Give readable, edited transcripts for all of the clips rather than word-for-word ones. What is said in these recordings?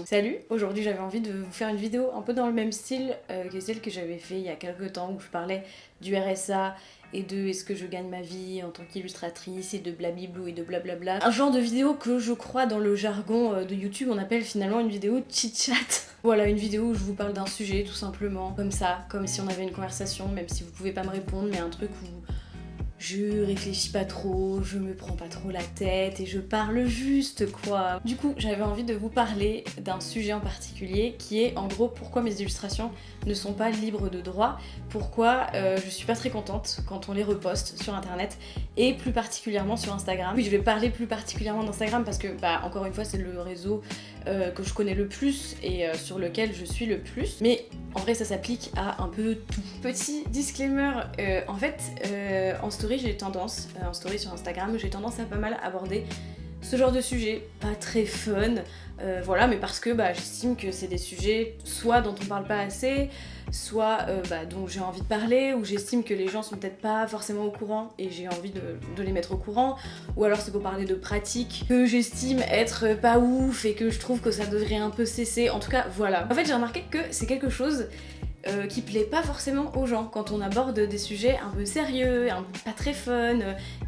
Salut, aujourd'hui j'avais envie de vous faire une vidéo un peu dans le même style que celle que j'avais fait il y a quelques temps où je parlais du RSA et de est-ce que je gagne ma vie en tant qu'illustratrice et de blablabla et de blablabla. Un genre de vidéo que je crois dans le jargon de YouTube on appelle finalement une vidéo chit-chat. Voilà, une vidéo où je vous parle d'un sujet tout simplement, comme ça, comme si on avait une conversation, même si vous pouvez pas me répondre, mais un truc où je réfléchis pas trop, je me prends pas trop la tête et je parle juste quoi. Du coup, j'avais envie de vous parler d'un sujet en particulier qui est en gros pourquoi mes illustrations ne sont pas libres de droit, pourquoi je suis pas très contente quand on les reposte sur internet et plus particulièrement sur Instagram. Oui, je vais parler plus particulièrement d'Instagram parce que encore une fois c'est le réseau que je connais le plus et sur lequel je suis le plus, mais en vrai ça s'applique à un peu tout. Petit disclaimer, en fait en story j'ai tendance, en story sur Instagram, j'ai tendance à pas mal aborder ce genre de sujet, pas très fun, voilà, mais parce que j'estime que c'est des sujets soit dont on parle pas assez, soit dont j'ai envie de parler, ou j'estime que les gens sont peut-être pas forcément au courant et j'ai envie de les mettre au courant, ou alors c'est pour parler de pratiques que j'estime être pas ouf et que je trouve que ça devrait un peu cesser, en tout cas voilà. En fait j'ai remarqué que c'est quelque chose qui plaît pas forcément aux gens quand on aborde des sujets un peu sérieux, pas très fun,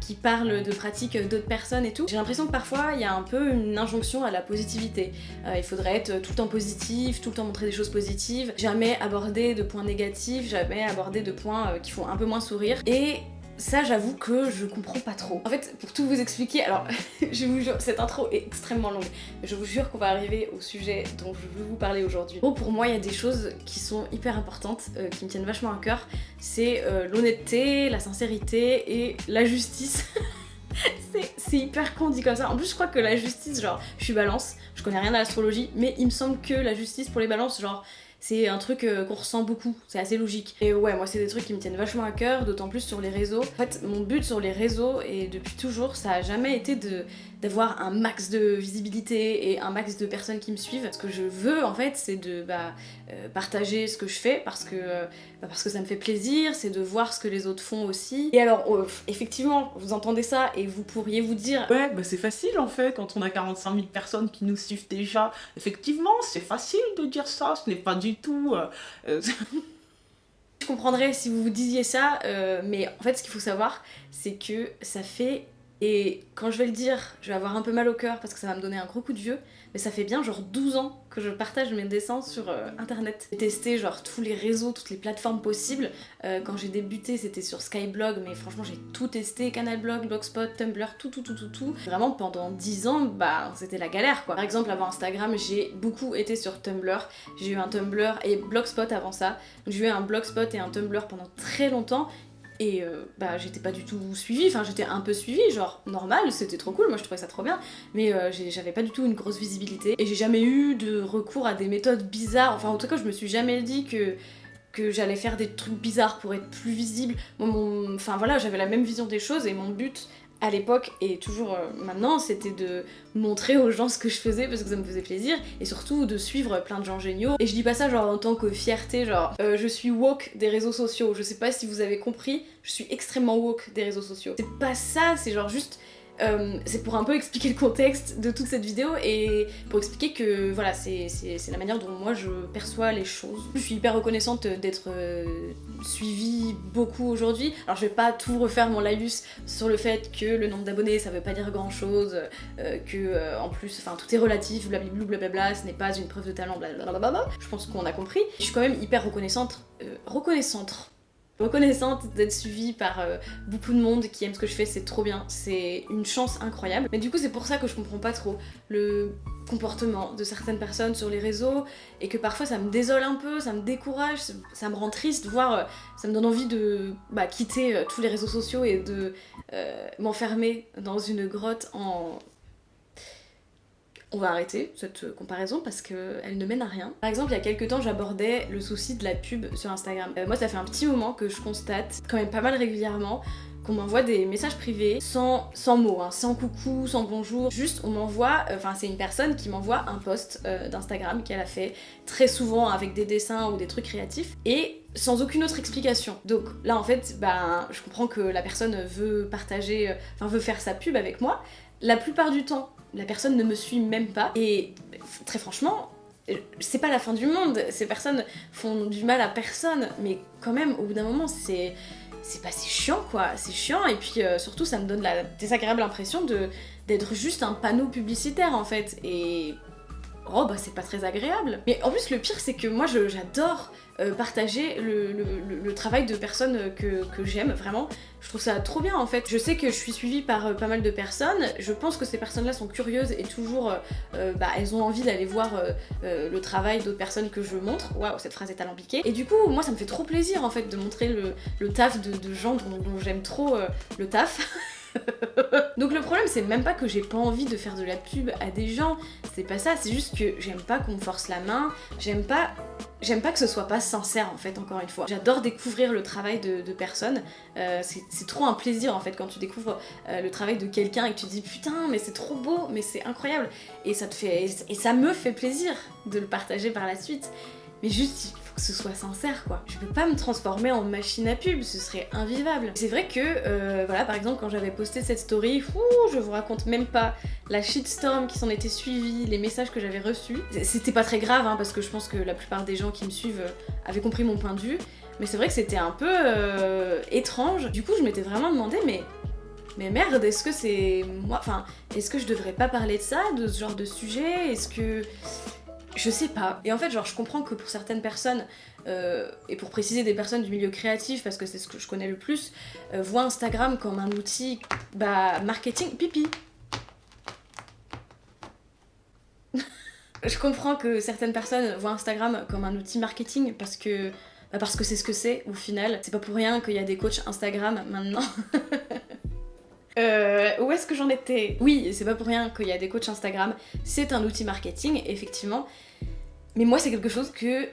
qui parlent de pratiques d'autres personnes et tout. J'ai l'impression que parfois il y a un peu une injonction à la positivité. Il faudrait être tout le temps positif, tout le temps montrer des choses positives, jamais aborder de points négatifs, jamais aborder de points qui font un peu moins sourire. Et ça, j'avoue que je comprends pas trop. En fait, pour tout vous expliquer, alors, je vous jure, cette intro est extrêmement longue, mais je vous jure qu'on va arriver au sujet dont je veux vous parler aujourd'hui. Bon, pour moi, il y a des choses qui sont hyper importantes, qui me tiennent vachement à cœur. C'est l'honnêteté, la sincérité et la justice. C'est hyper con dit comme ça. En plus, je crois que la justice, genre, je suis balance, je connais rien à l'astrologie, mais il me semble que la justice pour les balances, genre, c'est un truc qu'on ressent beaucoup, c'est assez logique. Et ouais, moi c'est des trucs qui me tiennent vachement à cœur, d'autant plus sur les réseaux. En fait, mon but sur les réseaux, et depuis toujours, ça a jamais été d'avoir un max de visibilité et un max de personnes qui me suivent. Ce que je veux en fait, c'est de partager ce que je fais parce que ça me fait plaisir, c'est de voir ce que les autres font aussi. Et alors, effectivement, vous entendez ça et vous pourriez vous dire ouais, c'est facile en fait, quand on a 45 000 personnes qui nous suivent déjà. Effectivement, c'est facile de dire ça, ce n'est pas du tout... Je comprendrais si vous vous disiez ça, mais en fait ce qu'il faut savoir, c'est que ça fait, et quand je vais le dire, je vais avoir un peu mal au cœur parce que ça va me donner un gros coup de vieux, mais ça fait bien genre 12 ans que je partage mes dessins sur internet. J'ai testé genre tous les réseaux, toutes les plateformes possibles. Quand j'ai débuté c'était sur Skyblog, mais franchement j'ai tout testé, Canalblog, Blogspot, Tumblr, tout. Vraiment pendant 10 ans, c'était la galère quoi. Par exemple avant Instagram, j'ai beaucoup été sur Tumblr, j'ai eu un Tumblr et Blogspot avant ça. Donc j'ai eu un Blogspot et un Tumblr pendant très longtemps. Et j'étais pas du tout suivie, enfin j'étais un peu suivie, genre normal, c'était trop cool, moi je trouvais ça trop bien, mais j'avais pas du tout une grosse visibilité, et j'ai jamais eu de recours à des méthodes bizarres, enfin en tout cas je me suis jamais dit que j'allais faire des trucs bizarres pour être plus visible. Enfin voilà, j'avais la même vision des choses et mon but à l'époque et toujours maintenant c'était de montrer aux gens ce que je faisais parce que ça me faisait plaisir et surtout de suivre plein de gens géniaux. Et je dis pas ça genre en tant que fierté, genre je suis woke des réseaux sociaux, je sais pas si vous avez compris, je suis extrêmement woke des réseaux sociaux. C'est pas ça, c'est genre juste c'est pour un peu expliquer le contexte de toute cette vidéo et pour expliquer que voilà, c'est la manière dont moi je perçois les choses. Je suis hyper reconnaissante d'être suivie beaucoup aujourd'hui. Alors je vais pas tout refaire mon laïus sur le fait que le nombre d'abonnés ça veut pas dire grand chose, en plus, enfin tout est relatif, blablabla, ce n'est pas une preuve de talent, blablabla. Je pense qu'on a compris. Je suis quand même hyper reconnaissante d'être suivie par beaucoup de monde qui aime ce que je fais, c'est trop bien, c'est une chance incroyable. Mais du coup c'est pour ça que je comprends pas trop le comportement de certaines personnes sur les réseaux et que parfois ça me désole un peu, ça me décourage, ça me rend triste, voire ça me donne envie de quitter tous les réseaux sociaux et de m'enfermer dans une grotte en... On va arrêter cette comparaison parce qu'elle ne mène à rien. Par exemple, il y a quelques temps, j'abordais le souci de la pub sur Instagram. Moi, ça fait un petit moment que je constate, quand même pas mal régulièrement, qu'on m'envoie des messages privés sans mots, hein, sans coucou, sans bonjour. Juste, on m'envoie, c'est une personne qui m'envoie un post d'Instagram qu'elle a fait très souvent avec des dessins ou des trucs créatifs et sans aucune autre explication. Donc là, en fait, je comprends que la personne veut partager, veut faire sa pub avec moi. La plupart du temps, la personne ne me suit même pas et très franchement, c'est pas la fin du monde, ces personnes font du mal à personne, mais quand même, au bout d'un moment, c'est chiant quoi, c'est chiant, et puis surtout ça me donne la désagréable impression d'être juste un panneau publicitaire en fait, et oh bah c'est pas très agréable. Mais en plus le pire c'est que moi j'adore partager le travail de personnes que j'aime vraiment. Je trouve ça trop bien en fait. Je sais que je suis suivie par pas mal de personnes, je pense que ces personnes-là sont curieuses et toujours elles ont envie d'aller voir le travail d'autres personnes que je montre. Waouh, cette phrase est alambiquée. Et du coup moi ça me fait trop plaisir en fait de montrer le taf de gens dont j'aime trop le taf. Donc le problème c'est même pas que j'ai pas envie de faire de la pub à des gens, c'est pas ça, c'est juste que j'aime pas qu'on me force la main, j'aime pas que ce soit pas sincère en fait, encore une fois. J'adore découvrir le travail de personnes, c'est trop un plaisir en fait quand tu découvres le travail de quelqu'un et que tu te dis putain mais c'est trop beau, mais c'est incroyable, et ça me fait plaisir de le partager par la suite. Mais juste, il faut que ce soit sincère, quoi. Je peux pas me transformer en machine à pub, ce serait invivable. C'est vrai que, voilà, par exemple, quand j'avais posté cette story, je vous raconte même pas la shitstorm qui s'en était suivie, les messages que j'avais reçus. C'était pas très grave, hein, parce que je pense que la plupart des gens qui me suivent avaient compris mon point de vue. Mais c'est vrai que c'était un peu étrange. Du coup, je m'étais vraiment demandé, mais merde, est-ce que c'est moi... Enfin, est-ce que je devrais pas parler de ça, de ce genre de sujet? Est-ce que... Je sais pas. Et en fait, genre, je comprends que pour certaines personnes, et pour préciser des personnes du milieu créatif, parce que c'est ce que je connais le plus, voient Instagram comme un outil, marketing, pipi. Je comprends que certaines personnes voient Instagram comme un outil marketing parce que c'est ce que c'est, au final. C'est pas pour rien qu'il y a des coachs Instagram maintenant. Où est-ce que j'en étais? Oui, c'est pas pour rien qu'il y a des coachs Instagram, c'est un outil marketing, effectivement. Mais moi, c'est quelque chose que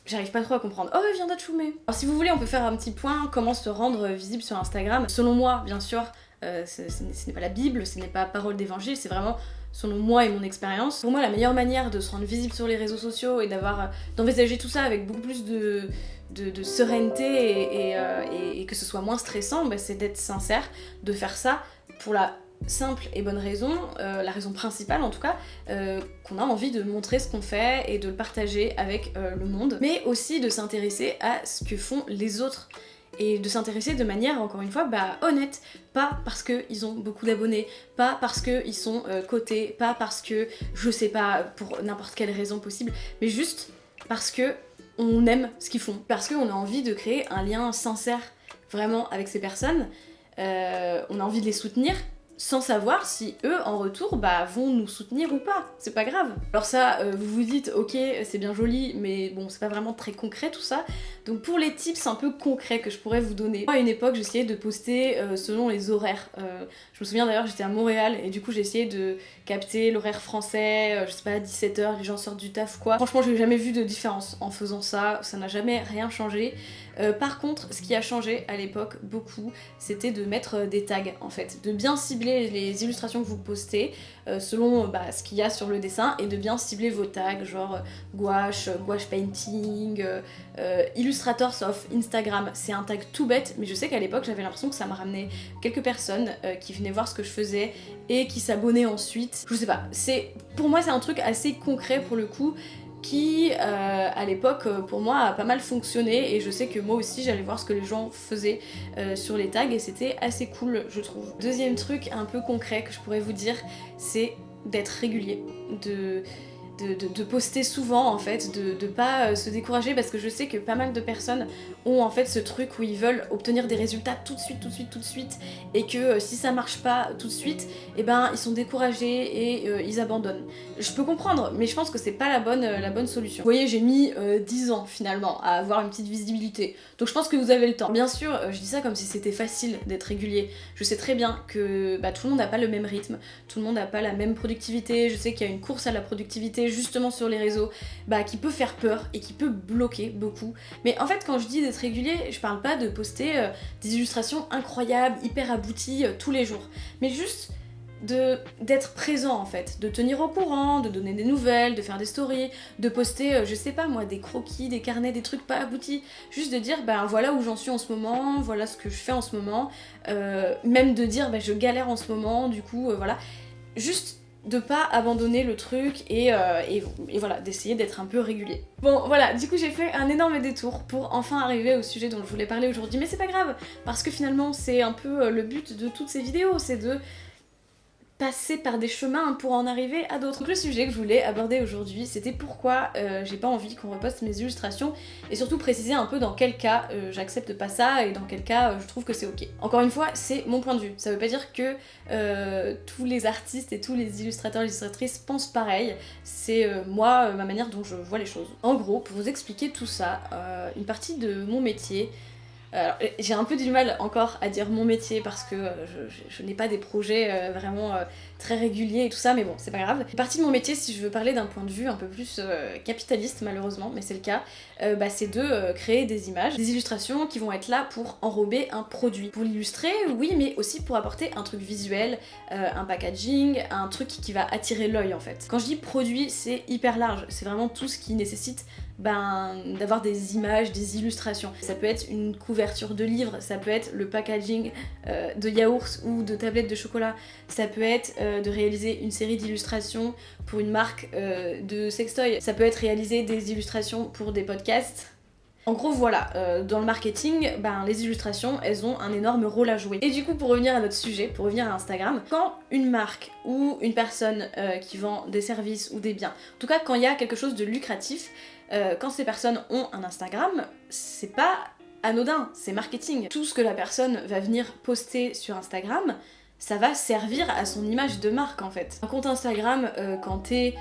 j'arrive pas trop à comprendre. Oh, viens d'Atchoumé. Alors si vous voulez, on peut faire un petit point, comment se rendre visible sur Instagram. Selon moi, bien sûr, ce n'est pas la Bible, ce n'est pas parole d'évangile, c'est vraiment selon moi et mon expérience. Pour moi, la meilleure manière de se rendre visible sur les réseaux sociaux et d'envisager tout ça avec beaucoup plus de sérénité et que ce soit moins stressant, c'est d'être sincère, de faire ça pour la simple et bonne raison, la raison principale en tout cas, qu'on a envie de montrer ce qu'on fait et de le partager avec le monde, mais aussi de s'intéresser à ce que font les autres. Et de s'intéresser de manière, encore une fois, honnête. Pas parce qu'ils ont beaucoup d'abonnés, pas parce qu'ils sont cotés, pas parce que, je sais pas, pour n'importe quelle raison possible, mais juste parce que on aime ce qu'ils font. Parce qu'on a envie de créer un lien sincère, vraiment, avec ces personnes. On a envie de les soutenir, sans savoir si eux, en retour, vont nous soutenir ou pas. C'est pas grave. Alors ça, vous vous dites, ok, c'est bien joli, mais bon, c'est pas vraiment très concret tout ça. Donc pour les tips un peu concrets que je pourrais vous donner, moi à une époque, j'essayais de poster selon les horaires. Je me souviens d'ailleurs, j'étais à Montréal, et du coup, j'ai essayé de capter l'horaire français, je sais pas, 17h, les gens sortent du taf, quoi. Franchement, j'ai jamais vu de différence en faisant ça, ça n'a jamais rien changé. Par contre, ce qui a changé à l'époque, beaucoup, c'était de mettre des tags, en fait. De bien cibler les illustrations que vous postez, selon ce qu'il y a sur le dessin, et de bien cibler vos tags, genre gouache painting, Illustrator sauf Instagram. C'est un tag tout bête, mais je sais qu'à l'époque, j'avais l'impression que ça me ramenait quelques personnes qui venaient voir ce que je faisais, et qui s'abonnaient ensuite. Je sais pas, pour moi, c'est un truc assez concret pour le coup, qui à l'époque pour moi a pas mal fonctionné, et je sais que moi aussi j'allais voir ce que les gens faisaient sur les tags et c'était assez cool, je trouve. Deuxième truc un peu concret que je pourrais vous dire, c'est d'être régulier, de poster souvent en fait, de pas se décourager, parce que je sais que pas mal de personnes ont en fait ce truc où ils veulent obtenir des résultats tout de suite, et que si ça marche pas tout de suite, ils sont découragés et ils abandonnent. Je peux comprendre, mais je pense que c'est pas la bonne solution. Vous voyez, j'ai mis 10 ans finalement à avoir une petite visibilité, donc je pense que vous avez le temps. Bien sûr, je dis ça comme si c'était facile d'être régulier. Je sais très bien que tout le monde n'a pas le même rythme, tout le monde n'a pas la même productivité. Je sais qu'il y a une course à la productivité justement sur les réseaux, qui peut faire peur et qui peut bloquer beaucoup. Mais en fait, quand je dis d'être régulier, je parle pas de poster des illustrations incroyables, hyper abouties tous les jours, mais juste d'être présent en fait, de tenir au courant, de donner des nouvelles, de faire des stories, de poster, je sais pas moi, des croquis, des carnets, des trucs pas aboutis, juste de dire voilà où j'en suis en ce moment, voilà ce que je fais en ce moment, même de dire je galère en ce moment, du coup voilà, juste de pas abandonner le truc et voilà, d'essayer d'être un peu régulier. Bon voilà, du coup j'ai fait un énorme détour pour enfin arriver au sujet dont je voulais parler aujourd'hui, mais c'est pas grave, parce que finalement c'est un peu le but de toutes ces vidéos, c'est de passer par des chemins pour en arriver à d'autres. Donc le sujet que je voulais aborder aujourd'hui, c'était pourquoi j'ai pas envie qu'on reposte mes illustrations, et surtout préciser un peu dans quel cas j'accepte pas ça et dans quel cas je trouve que c'est ok. Encore une fois, c'est mon point de vue, ça veut pas dire que tous les artistes et tous les illustrateurs et illustratrices pensent pareil, c'est moi, ma manière dont je vois les choses. En gros, pour vous expliquer tout ça, une partie de mon métier. Alors, j'ai un peu du mal encore à dire mon métier parce que je n'ai pas des projets vraiment très réguliers et tout ça, mais bon, c'est pas grave. Une partie de mon métier, si je veux parler d'un point de vue un peu plus capitaliste malheureusement, mais c'est le cas, c'est de créer des images, des illustrations qui vont être là pour enrober un produit. Pour l'illustrer, oui, mais aussi pour apporter un truc visuel, un packaging, un truc qui va attirer l'œil en fait. Quand je dis produit, c'est hyper large, c'est vraiment tout ce qui nécessite d'avoir des images, des illustrations. Ça peut être une couverture de livre, ça peut être le packaging de yaourt ou de tablettes de chocolat, ça peut être de réaliser une série d'illustrations pour une marque de sextoy, ça peut être réaliser des illustrations pour des podcasts. En gros voilà, dans le marketing, les illustrations, elles ont un énorme rôle à jouer. Et du coup, pour revenir à notre sujet, pour revenir à Instagram, quand une marque ou une personne qui vend des services ou des biens, en tout cas quand il y a quelque chose de lucratif, quand ces personnes ont un Instagram, c'est pas anodin, c'est marketing. Tout ce que la personne va venir poster sur Instagram, ça va servir à son image de marque en fait. Un compte Instagram, quand t'es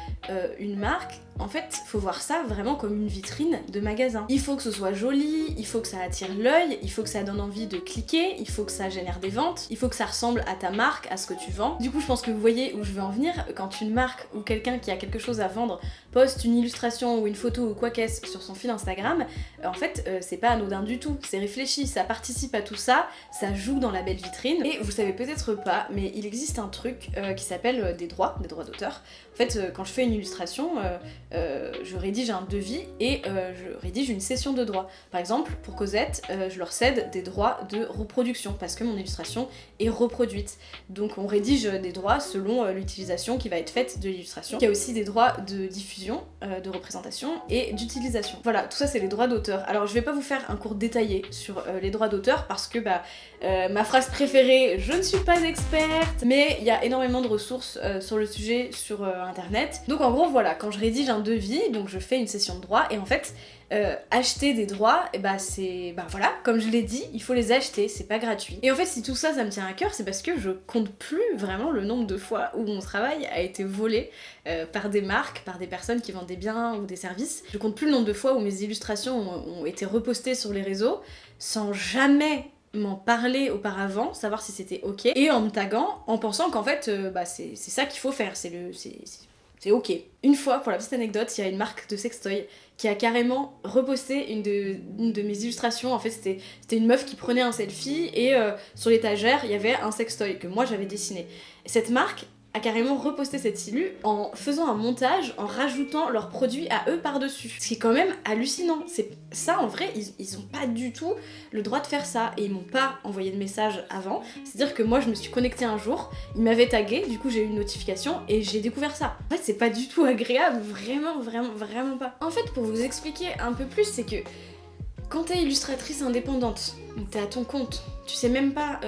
une marque, en fait, faut voir ça vraiment comme une vitrine de magasin. Il faut que ce soit joli, il faut que ça attire l'œil, il faut que ça donne envie de cliquer, il faut que ça génère des ventes, il faut que ça ressemble à ta marque, à ce que tu vends. Du coup, je pense que vous voyez où je veux en venir. Quand une marque ou quelqu'un qui a quelque chose à vendre poste une illustration ou une photo ou quoi qu'est-ce sur son fil Instagram, en fait, c'est pas anodin du tout. C'est réfléchi, ça participe à tout ça, ça joue dans la belle vitrine. Et vous savez peut-être pas, mais il existe un truc qui s'appelle des droits d'auteur. En fait, quand je fais une illustration, je rédige un devis et je rédige une cession de droits. Par exemple, pour Cosette, je leur cède des droits de reproduction parce que mon illustration est reproduite. Donc on rédige des droits selon l'utilisation qui va être faite de l'illustration. Il y a aussi des droits de diffusion, de représentation et d'utilisation. Voilà, tout ça c'est les droits d'auteur. Alors je vais pas vous faire un cours détaillé sur les droits d'auteur parce que ma phrase préférée, je ne suis pas experte, mais il y a énormément de ressources sur le sujet sur internet. Donc en gros voilà, quand je rédige un devis, donc je fais une cession de droits et en fait acheter des droits, et c'est voilà, comme je l'ai dit, il faut les acheter, c'est pas gratuit. Et en fait si tout ça me tient à cœur, c'est parce que je compte plus vraiment le nombre de fois où mon travail a été volé par des marques, par des personnes qui vendent des biens ou des services. Je compte plus le nombre de fois où mes illustrations ont été repostées sur les réseaux sans jamais m'en parler auparavant, savoir si c'était ok, et en me taguant, en pensant qu'en fait c'est ça qu'il faut faire, c'est ok. Une fois, pour la petite anecdote, il y a une marque de sextoy qui a carrément reposté une de mes illustrations. En fait, c'était une meuf qui prenait un selfie et sur l'étagère, il y avait un sextoy que moi j'avais dessiné. Et cette marque a carrément reposté cette illu en faisant un montage, en rajoutant leurs produits à eux par-dessus. Ce qui est quand même hallucinant. C'est ça, en vrai, ils ont pas du tout le droit de faire ça. Et ils m'ont pas envoyé de message avant. C'est-à-dire que moi, je me suis connectée un jour, ils m'avaient tagué, du coup j'ai eu une notification et j'ai découvert ça. En fait, c'est pas du tout agréable, vraiment, vraiment, vraiment pas. En fait, pour vous expliquer un peu plus, c'est que quand t'es illustratrice indépendante, t'es à ton compte, tu sais même pas...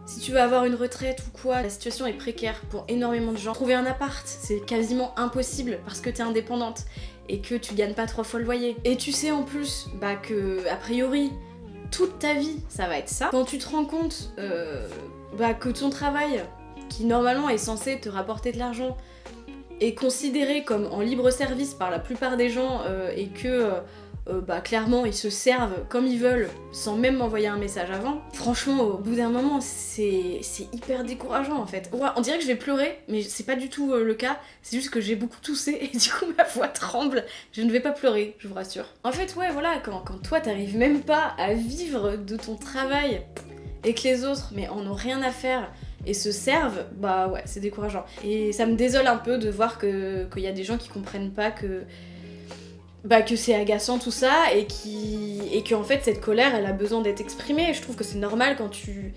si tu veux avoir une retraite ou quoi, la situation est précaire pour énormément de gens. Trouver un appart, c'est quasiment impossible parce que t'es indépendante et que tu gagnes pas 3 fois le loyer. Et tu sais en plus que, a priori, toute ta vie, ça va être ça. Quand tu te rends compte que ton travail, qui normalement est censé te rapporter de l'argent, est considéré comme en libre service par la plupart des gens et que... clairement ils se servent comme ils veulent sans même m'envoyer un message avant. Franchement, au bout d'un moment, c'est hyper décourageant en fait. Ouais, on dirait que je vais pleurer, mais c'est pas du tout le cas. C'est juste que j'ai beaucoup toussé et du coup ma voix tremble. Je ne vais pas pleurer, je vous rassure. En fait, ouais, voilà, quand toi t'arrives même pas à vivre de ton travail et que les autres, mais en ont rien à faire et se servent, ouais, c'est décourageant. Et ça me désole un peu de voir qu'il y a des gens qui comprennent pas que c'est agaçant tout ça et que en fait cette colère elle a besoin d'être exprimée. Je trouve que c'est normal quand tu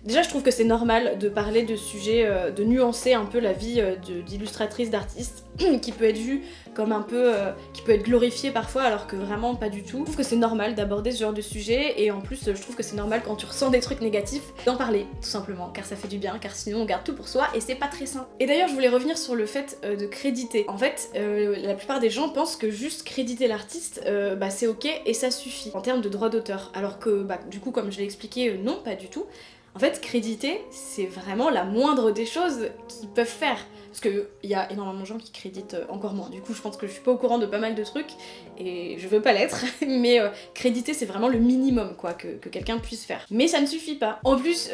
Déjà je trouve que c'est normal de parler de sujets, de nuancer un peu la vie d'illustratrice, d'artiste, qui peut être vue comme un peu, qui peut être glorifiée parfois alors que vraiment pas du tout. Je trouve que c'est normal d'aborder ce genre de sujet et en plus je trouve que c'est normal quand tu ressens des trucs négatifs d'en parler tout simplement, car ça fait du bien, car sinon on garde tout pour soi et c'est pas très sain. Et d'ailleurs je voulais revenir sur le fait de créditer. En fait la plupart des gens pensent que juste créditer l'artiste bah c'est ok et ça suffit en termes de droit d'auteur, alors que bah du coup comme je l'ai expliqué non pas du tout. En fait, créditer, c'est vraiment la moindre des choses qu'ils peuvent faire. Parce qu'il y a énormément de gens qui créditent encore moins. Du coup, je pense que je suis pas au courant de pas mal de trucs, et je veux pas l'être, mais créditer, c'est vraiment le minimum, quoi, que quelqu'un puisse faire. Mais ça ne suffit pas. En plus,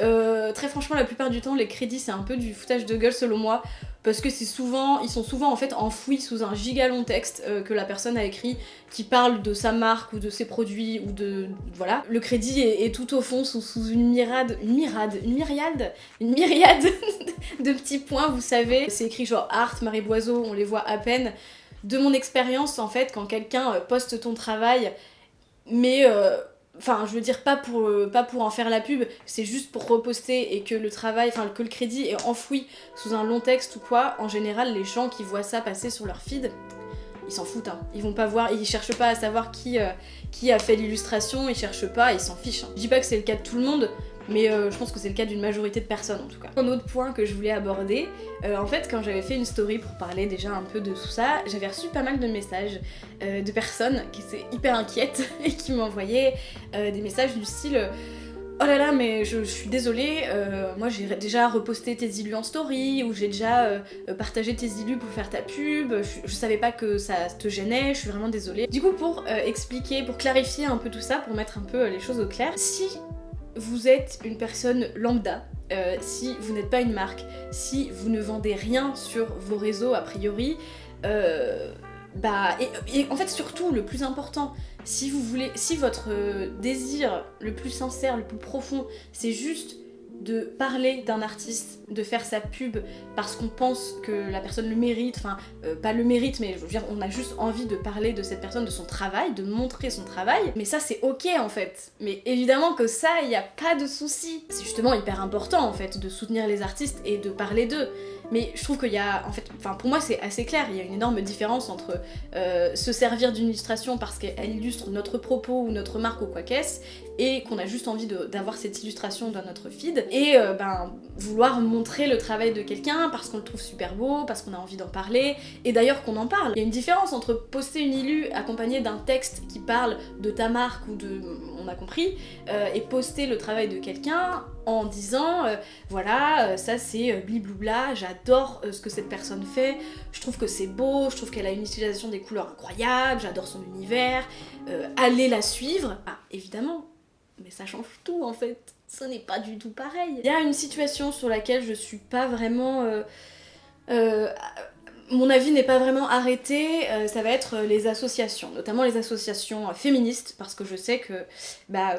très franchement, la plupart du temps, les crédits, c'est un peu du foutage de gueule, selon moi, parce que ils sont souvent en fait enfouis sous un giga long texte que la personne a écrit, qui parle de sa marque ou de ses produits ou de... voilà. Le crédit est tout au fond sous une myriade de petits points, vous savez. C'est écrit genre Art, Marie Boiseau, on les voit à peine. De mon expérience, en fait, quand quelqu'un poste ton travail, mais... Enfin, je veux dire, pas pour en faire la pub, c'est juste pour reposter et que le travail, enfin que le crédit est enfoui sous un long texte ou quoi, en général, les gens qui voient ça passer sur leur feed, ils s'en foutent, hein. Ils vont pas voir, ils cherchent pas à savoir qui a fait l'illustration, ils cherchent pas, ils s'en fichent. Hein. Je dis pas que c'est le cas de tout le monde, mais je pense que c'est le cas d'une majorité de personnes en tout cas. Un autre point que je voulais aborder, en fait quand j'avais fait une story pour parler déjà un peu de tout ça, j'avais reçu pas mal de messages de personnes qui étaient hyper inquiètes et qui m'envoyaient des messages du style oh là là mais je suis désolée, moi j'ai déjà reposté tes illus en story, ou j'ai déjà partagé tes illus pour faire ta pub, je savais pas que ça te gênait, je suis vraiment désolée. Du coup pour expliquer, pour clarifier un peu tout ça, pour mettre un peu les choses au clair, si vous êtes une personne lambda, si vous n'êtes pas une marque, si vous ne vendez rien sur vos réseaux a priori, et en fait surtout le plus important, si votre désir le plus sincère, le plus profond, c'est juste de parler d'un artiste, de faire sa pub parce qu'on pense que la personne le mérite, enfin pas le mérite mais je veux dire on a juste envie de parler de cette personne, de son travail, de montrer son travail, mais ça c'est ok en fait. Mais évidemment que ça y a pas de souci. C'est justement hyper important en fait de soutenir les artistes et de parler d'eux. Mais je trouve qu'il y a, en fait, enfin pour moi c'est assez clair, il y a une énorme différence entre se servir d'une illustration parce qu'elle illustre notre propos ou notre marque ou quoi qu'est-ce, et qu'on a juste envie d'avoir cette illustration dans notre feed, et vouloir montrer le travail de quelqu'un parce qu'on le trouve super beau, parce qu'on a envie d'en parler, et d'ailleurs qu'on en parle. Il y a une différence entre poster une illu accompagnée d'un texte qui parle de ta marque ou de... on a compris, et poster le travail de quelqu'un en disant voilà, ça c'est blibloubla, j'adore ce que cette personne fait, je trouve que c'est beau, je trouve qu'elle a une utilisation des couleurs incroyable, j'adore son univers, allez la suivre. Ah, évidemment, mais ça change tout en fait, ce n'est pas du tout pareil. Il y a une situation sur laquelle je suis pas vraiment... mon avis n'est pas vraiment arrêté, ça va être les associations, notamment les associations féministes, parce que je sais que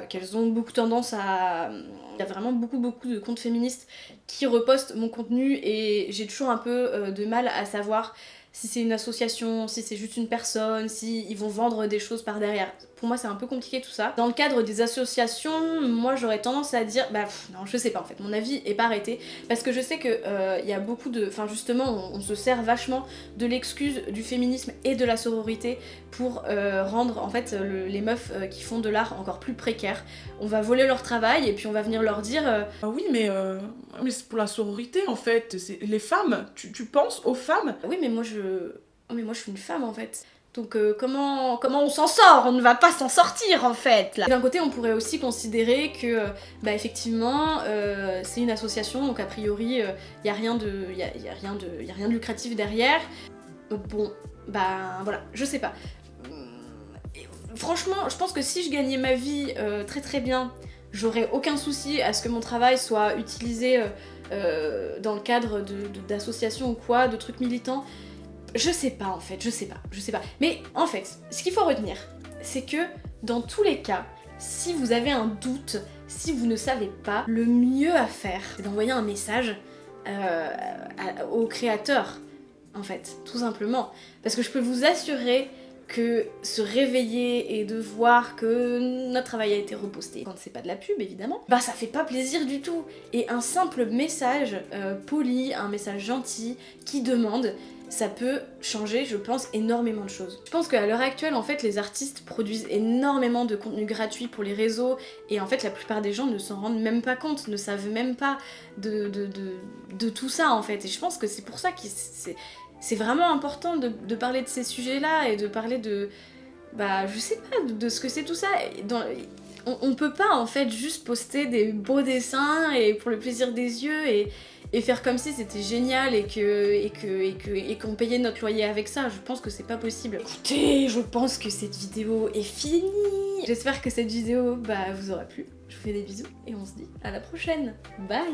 qu'elles ont beaucoup tendance à... Il y a vraiment beaucoup de comptes féministes qui repostent mon contenu et j'ai toujours un peu de mal à savoir si c'est une association, si c'est juste une personne, si ils vont vendre des choses par derrière. Pour moi c'est un peu compliqué tout ça. Dans le cadre des associations, moi j'aurais tendance à dire non je sais pas en fait, mon avis est pas arrêté, parce que je sais que il y a beaucoup de... Enfin justement on se sert vachement de l'excuse du féminisme et de la sororité pour rendre en fait les meufs qui font de l'art encore plus précaires. On va voler leur travail et puis on va venir leur dire Ah oui mais c'est pour la sororité en fait, c'est les femmes, tu penses aux femmes. Oui mais moi je suis une femme en fait. Donc comment on s'en sort? On ne va pas s'en sortir en fait là. D'un côté on pourrait aussi considérer que effectivement c'est une association, donc a priori y a rien de lucratif derrière. Bon voilà, je sais pas. Franchement je pense que si je gagnais ma vie très très bien, j'aurais aucun souci à ce que mon travail soit utilisé dans le cadre d'associations ou quoi, de trucs militants. Je sais pas en fait, je sais pas. Mais en fait, ce qu'il faut retenir, c'est que dans tous les cas, si vous avez un doute, si vous ne savez pas, le mieux à faire, c'est d'envoyer un message au créateur, en fait, tout simplement. Parce que je peux vous assurer que se réveiller et de voir que notre travail a été reposté, quand c'est pas de la pub évidemment, bah ça fait pas plaisir du tout. Et un simple message poli, un message gentil qui demande, ça peut changer, je pense, énormément de choses. Je pense qu'à l'heure actuelle, en fait, les artistes produisent énormément de contenu gratuit pour les réseaux, et en fait, la plupart des gens ne s'en rendent même pas compte, ne savent même pas de tout ça, en fait. Et je pense que c'est pour ça que c'est vraiment important de parler de ces sujets-là, et de parler de... bah, je sais pas, de ce que c'est tout ça. On peut pas, en fait, juste poster des beaux dessins, et pour le plaisir des yeux, et faire comme si c'était génial et qu'on payait notre loyer avec ça. Je pense que c'est pas possible. Écoutez, je pense que cette vidéo est finie. J'espère que cette vidéo vous aura plu. Je vous fais des bisous et on se dit à la prochaine. Bye.